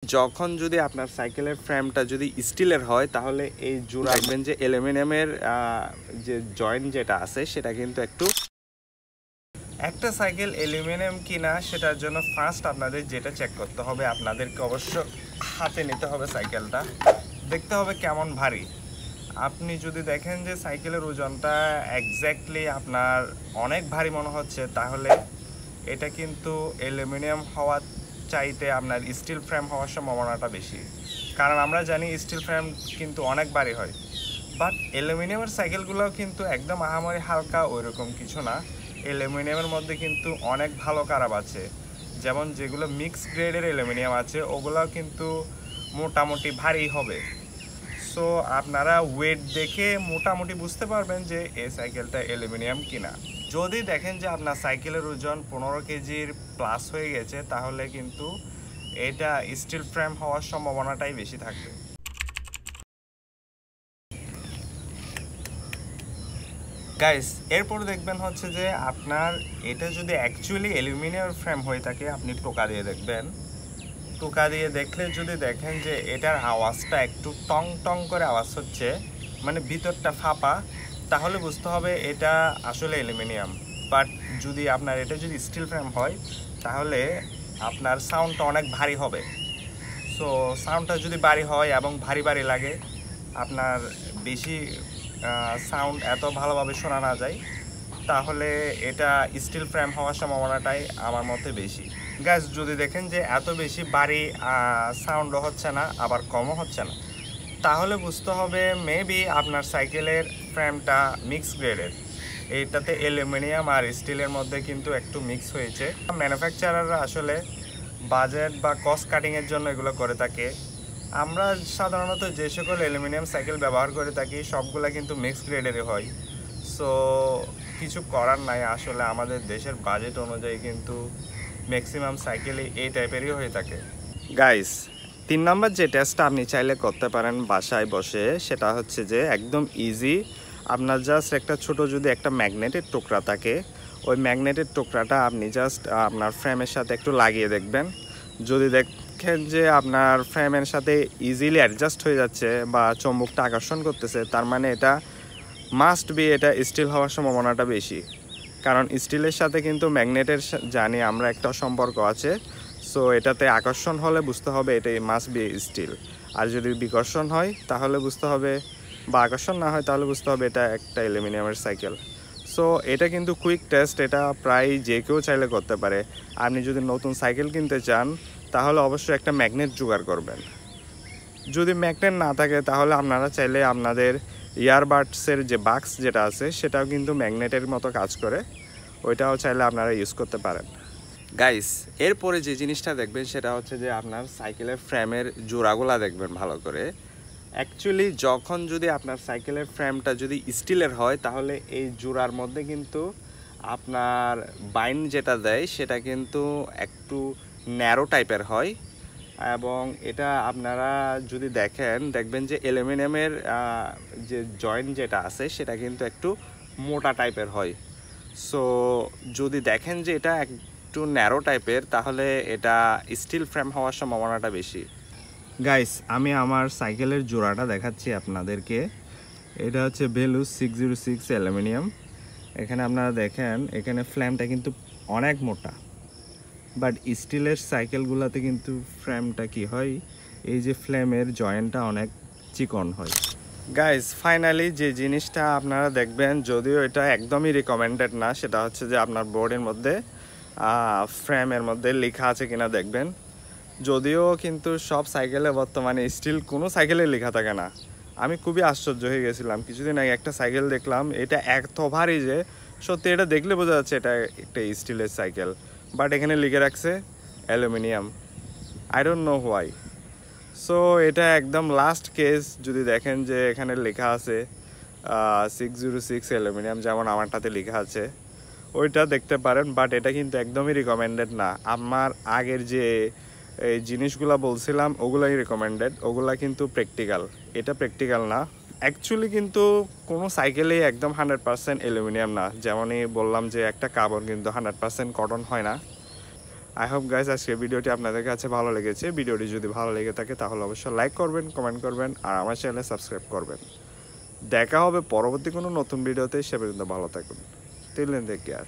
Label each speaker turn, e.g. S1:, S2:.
S1: যখন যদি আপনার সাইকেলের ফ্রেমটা যদি স্টিলের হয় তাহলে এই জোড়া দেখবেন যে অ্যালুমিনিয়ামের যে জয়েন্ট যেটা আছে সেটা কিন্তু একটা সাইকেল অ্যালুমিনিয়াম কিনা সেটার জন্য ফার্স্ট আপনাদের যেটা চেক করতে হবে, আপনাদেরকে অবশ্য হাতে নিতে হবে সাইকেলটা, দেখতে হবে কেমন ভারী। আপনি যদি দেখেন যে সাইকেলের ওজনটা এক্স্যাক্টলি আপনার অনেক ভারী মনে হচ্ছে, তাহলে এটা কিন্তু অ্যালুমিনিয়াম হওয়ার চাইতে আপনার স্টিল ফ্রেম হওয়ার সম্ভাবনাটা বেশি। কারণ আমরা জানি স্টিল ফ্রেম কিন্তু অনেক ভারী হয়, বাট অ্যালুমিনিয়ামের সাইকেলগুলোও কিন্তু একদম আহামরি হালকা ওইরকম কিছু না। অ্যালুমিনিয়ামের মধ্যে কিন্তু অনেক ভালো খারাপ আছে, যেমন যেগুলো মিক্স গ্রেডের অ্যালুমিনিয়াম আছে ওগুলোও কিন্তু মোটামুটি ভারী হবে। সো আপনারা ওয়েট দেখে মোটামুটি বুঝতে পারবেন যে এই সাইকেলটা অ্যালুমিনিয়াম কিনা। যদি দেখেন যে আপনার সাইকেলের ওজন 15 কেজির প্লাস হয়ে গেছে, তাহলে কিন্তু এটা স্টিল ফ্রেম হওয়ার সম্ভাবনাটাই বেশি থাকবে। গাইস, এরপর দেখবেন হচ্ছে যে আপনার এটা যদি অ্যাকচুয়ালি অ্যালুমিনিয়াম ফ্রেম হয়ে থাকে, আপনি টোকা দিয়ে দেখবেন। টোকা দিয়ে দেখলে যদি দেখেন যে এটার আওয়াজটা একটু টং টং করে আওয়াজ হচ্ছে, মানে ভিতরটা ফাঁপা, তাহলে বুঝতে হবে এটা আসলে অ্যালুমিনিয়াম। বাট যদি আপনার এটা যদি স্টিল ফ্রেম হয় তাহলে আপনার সাউন্ডটা অনেক ভারী হবে। সো সাউন্ডটা যদি ভারী হয় এবং ভারী ভারী লাগে, আপনার বেশি সাউন্ড এত ভালোভাবে শোনা না যায়, তাহলে এটা স্টিল ফ্রেম হওয়ার সম্ভাবনাটাই আমার মতে বেশি। গাইস, যদি দেখেন যে এত বেশি ভারী সাউন্ডও হচ্ছে না আবার কমও হচ্ছে না, তাহলে বুঝতে হবে মেবি আপনার সাইকেলের ফ্রেমটা মিক্স গ্রেডের। এইটাতে অ্যালুমিনিয়াম আর স্টিলের মধ্যে কিন্তু একটু মিক্স হয়েছে। ম্যানুফ্যাকচারাররা আসলে বাজেট বা কস্ট কাটিংয়ের জন্য এগুলো করে থাকে। আমরা সাধারণত যে সকল অ্যালুমিনিয়াম সাইকেল ব্যবহার করে থাকি সবগুলো কিন্তু মিক্স গ্রেডেরই হয়। সো কিছু করার নাই, আসলে আমাদের দেশের বাজেট অনুযায়ী কিন্তু ম্যাক্সিমাম সাইকেলই এই টাইপেরই হয়ে থাকে। গাইস, 3 নম্বর যে টেস্টটা আপনি চাইলে করতে পারেন বাসায় বসে, সেটা হচ্ছে যে একদম ইজি। আপনার জাস্ট একটা ছোট যদি একটা ম্যাগনেটের টুকরা থাকে, ওই ম্যাগনেটের টুকরাটা আপনি জাস্ট আপনার ফ্রেমের সাথে একটু লাগিয়ে দেখবেন। যদি দেখেন যে আপনার ফ্রেমের সাথে ইজিলি অ্যাডজাস্ট হয়ে যাচ্ছে বা চুম্বকটা আকর্ষণ করতেছে, তার মানে এটা মাস্ট বি এটা স্টিল হওয়ার সম্ভাবনাটা বেশি। কারণ স্টিলের সাথে কিন্তু ম্যাগনেটের জানি আমরা একটা সম্পর্ক আছে। সো এটাতে আকর্ষণ হলে বুঝতে হবে এটা মাস্ট বি স্টিল। আর যদি বিকর্ষণ হয় তাহলে বুঝতে হবে, বা আকর্ষণ না হয় তাহলে বুঝতে হবে এটা একটা অ্যালুমিনিয়ামের সাইকেল। সো এটা কিন্তু কুইক টেস্ট, এটা প্রায় যে কেউ চাইলে করতে পারে। আপনি যদি নতুন সাইকেল কিনতে চান তাহলে অবশ্যই একটা ম্যাগনেট জোগাড় করবেন। যদি ম্যাগনেট না থাকে তাহলে আপনারা চাইলে আপনাদের ইয়ারবাডসের যে বাক্স যেটা আছে সেটাও কিন্তু ম্যাগনেটের মতো কাজ করে, ওইটাও চাইলে আপনারা ইউজ করতে পারেন। গাইস, এরপরে যে জিনিসটা দেখবেন সেটা হচ্ছে যে আপনার সাইকেলের ফ্রেমের জোড়াগুলা দেখবেন ভালো করে। অ্যাকচুয়ালি যখন যদি আপনার সাইকেলের ফ্রেমটা যদি স্টিলের হয় তাহলে এই জোড়ার মধ্যে কিন্তু আপনার বাইন্ড যেটা দেয় সেটা কিন্তু একটু ন্যারো টাইপের হয়, এবং এটা আপনারা যদি দেখবেন যে অ্যালুমিনিয়ামের যে জয়েন্ট যেটা আছে সেটা কিন্তু একটু মোটা টাইপের হয়। সো যদি দেখেন যে এটা একটু ন্যারো টাইপের, তাহলে এটা স্টিল ফ্রেম হওয়ার সম্ভাবনাটা বেশি। গাইস, আমি আমার সাইকেলের জোড়াটা দেখাচ্ছি আপনাদেরকে। এটা হচ্ছে ভেলু 606 অ্যালুমিনিয়াম। এখানে আপনারা দেখেন এখানে ফ্রেমটা কিন্তু অনেক মোটা, বাট স্টিলের সাইকেলগুলোতে কিন্তু ফ্রেমটা কি হয়, এই যে ফ্রেমের জয়েন্টটা অনেক চিকন হয়। গাইস, ফাইনালি যে জিনিসটা আপনারা দেখবেন, যদিও এটা একদমই রিকমেন্ডেড না, সেটা হচ্ছে যে আপনার বোর্ডের মধ্যে ফ্রেমের মধ্যে লেখা আছে কিনা দেখবেন। যদিও কিন্তু সব সাইকেলে বর্তমানে স্টিল কোনো সাইকেলে লেখা থাকে না। আমি খুবই আশ্চর্য হয়ে গেছিলাম, কিছুদিন আগে একটা সাইকেল দেখলাম, এটা এত ভারী যে সত্যি এটা দেখলে বোঝা যাচ্ছে এটা একটা স্টিলের সাইকেল, বাট এখানে লিখে রাখছে aluminium. I don't know why. So এটা একদম লাস্ট কেস। যদি দেখেন যে এখানে লেখা আছে 606 অ্যালুমিনিয়াম, যেমন আমারটাতে লেখা আছে, ওইটা দেখতে পারেন, বাট এটা কিন্তু একদমই রিকমেন্ডেড না। আমার আগের যে এই জিনিসগুলো বলছিলাম ওগুলাই রিকমেন্ডেড, ওগুলা কিন্তু প্র্যাকটিক্যাল, এটা প্র্যাকটিক্যাল না। অ্যাকচুয়ালি কিন্তু কোনো সাইকেলেই একদম 100% অ্যালুমিনিয়াম না। যেমনই বললাম যে একটা কার্বন কিন্তু 100% কটন হয় না। আই হোপ গাইস আজকে ভিডিওটি আপনাদের কাছে ভালো লেগেছে। ভিডিওটি যদি ভালো লেগে থাকে তাহলে অবশ্যই লাইক করবেন, কমেন্ট করবেন আর আমার চ্যানেলে সাবস্ক্রাইব করবেন। দেখা হবে পরবর্তী কোনো নতুন ভিডিওতে, সে পর্যন্ত ভালো থাকুন। Till then, take care.